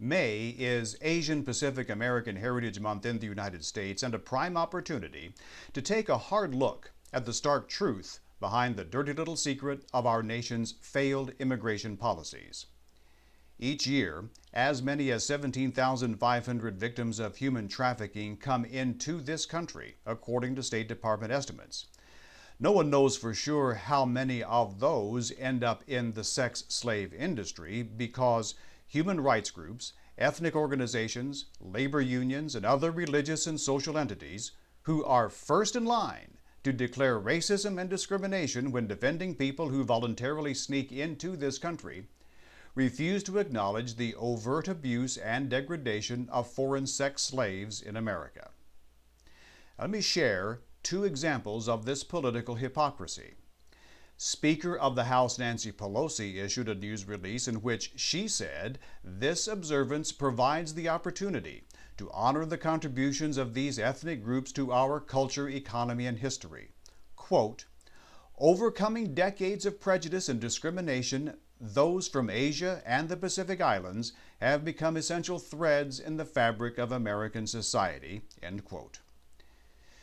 May is Asian Pacific American Heritage Month in the United States and a prime opportunity to take a hard look at the stark truth behind the dirty little secret of our nation's failed immigration policies. Each year, as many as 17,500 victims of human trafficking come into this country, according to State Department estimates. No one knows for sure how many of those end up in the sex slave industry because human rights groups, ethnic organizations, labor unions, and other religious and social entities who are first in line to declare racism and discrimination when defending people who voluntarily sneak into this country refuse to acknowledge the overt abuse and degradation of foreign sex slaves in America. Let me share two examples of this political hypocrisy. Speaker of the House Nancy Pelosi issued a news release in which she said this observance provides the opportunity to honor the contributions of these ethnic groups to our culture, economy, and history. Quote, overcoming decades of prejudice and discrimination, those from Asia and the Pacific Islands have become essential threads in the fabric of American society, end quote.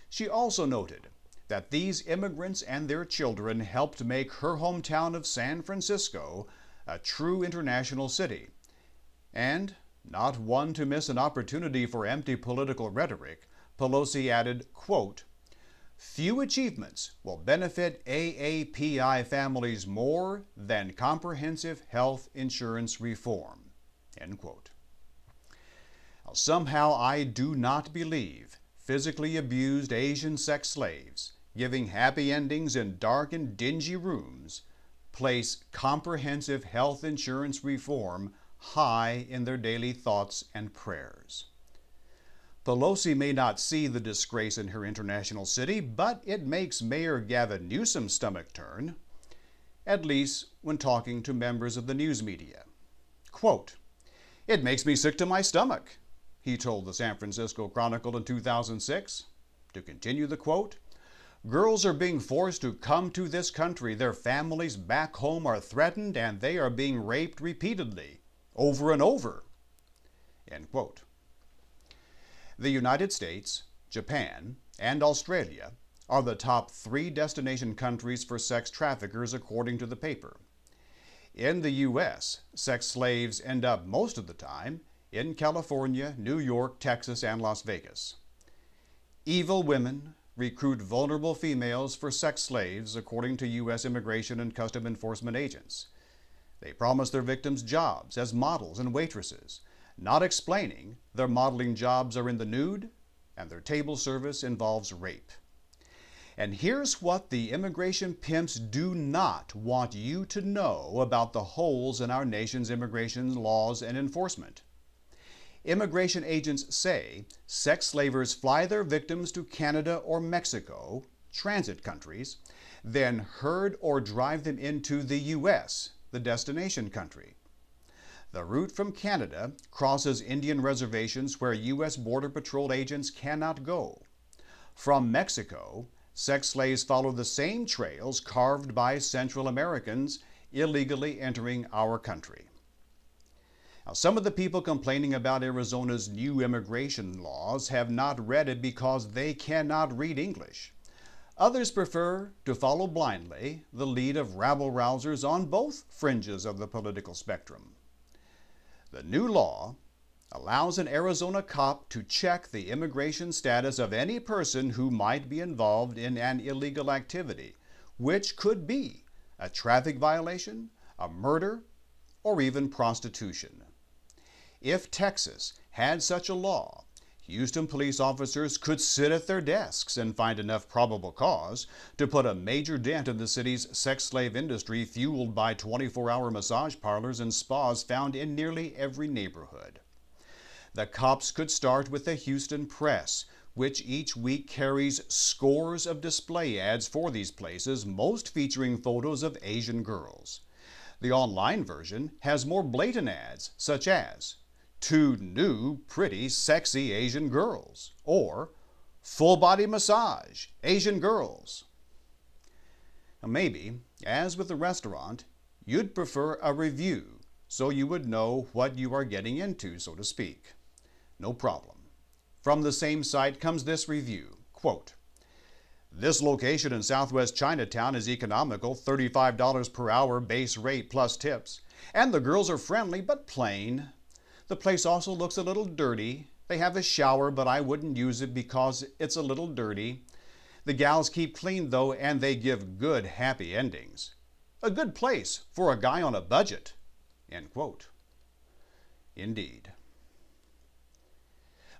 She also noted that these immigrants and their children helped make her hometown of San Francisco a true international city. And, not one to miss an opportunity for empty political rhetoric, Pelosi added, quote, few achievements will benefit AAPI families more than comprehensive health insurance reform, end quote. Now, somehow I do not believe physically abused Asian sex slaves giving happy endings in dark and dingy rooms place comprehensive health insurance reform high in their daily thoughts and prayers. Pelosi may not see the disgrace in her international city, but it makes Mayor Gavin Newsom's stomach turn, at least when talking to members of the news media. Quote, it makes me sick to my stomach, he told the San Francisco Chronicle in 2006. To continue the quote, girls are being forced to come to this country. Their families back home are threatened and they are being raped repeatedly, over and over, end quote. The United States, Japan, and Australia are the top 3 destination countries for sex traffickers according to the paper. In the U.S., sex slaves end up most of the time in California, New York, Texas, and Las Vegas. Evil women recruit vulnerable females for sex slaves according to U.S. immigration and custom enforcement agents. They promise their victims jobs as models and waitresses, not explaining their modeling jobs are in the nude and their table service involves rape. And here's what the immigration pimps do not want you to know about the holes in our nation's immigration laws and enforcement. Immigration agents say sex slavers fly their victims to Canada or Mexico, transit countries, then herd or drive them into the U.S., the destination country. The route from Canada crosses Indian reservations where U.S. Border Patrol agents cannot go. From Mexico, sex slaves follow the same trails carved by Central Americans illegally entering our country. Now, some of the people complaining about Arizona's new immigration laws have not read it because they cannot read English. Others prefer to follow blindly the lead of rabble-rousers on both fringes of the political spectrum. The new law allows an Arizona cop to check the immigration status of any person who might be involved in an illegal activity, which could be a traffic violation, a murder, or even prostitution. If Texas had such a law, Houston police officers could sit at their desks and find enough probable cause to put a major dent in the city's sex slave industry fueled by 24-hour massage parlors and spas found in nearly every neighborhood. The cops could start with the Houston Press, which each week carries scores of display ads for these places, most featuring photos of Asian girls. The online version has more blatant ads, such as 2 new, pretty, sexy Asian girls, or full-body massage, Asian girls. Now maybe, as with the restaurant, you'd prefer a review so you would know what you are getting into, so to speak. No problem. From the same site comes this review, quote, "This location in Southwest Chinatown is economical, $35 per hour base rate plus tips, and the girls are friendly but plain. The place also looks a little dirty. They have a shower, but I wouldn't use it because it's a little dirty. The gals keep clean though, and they give good happy endings. A good place for a guy on a budget." End quote. Indeed.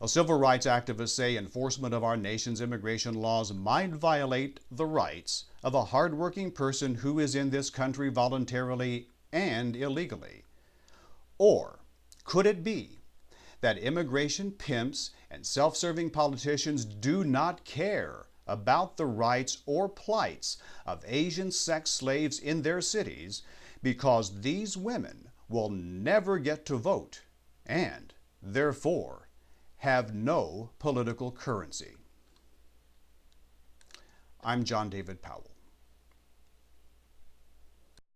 Civil rights activists say enforcement of our nation's immigration laws might violate the rights of a hardworking person who is in this country voluntarily and illegally. Or could it be that immigration pimps and self-serving politicians do not care about the rights or plights of Asian sex slaves in their cities because these women will never get to vote and, therefore, have no political currency? I'm John David Powell.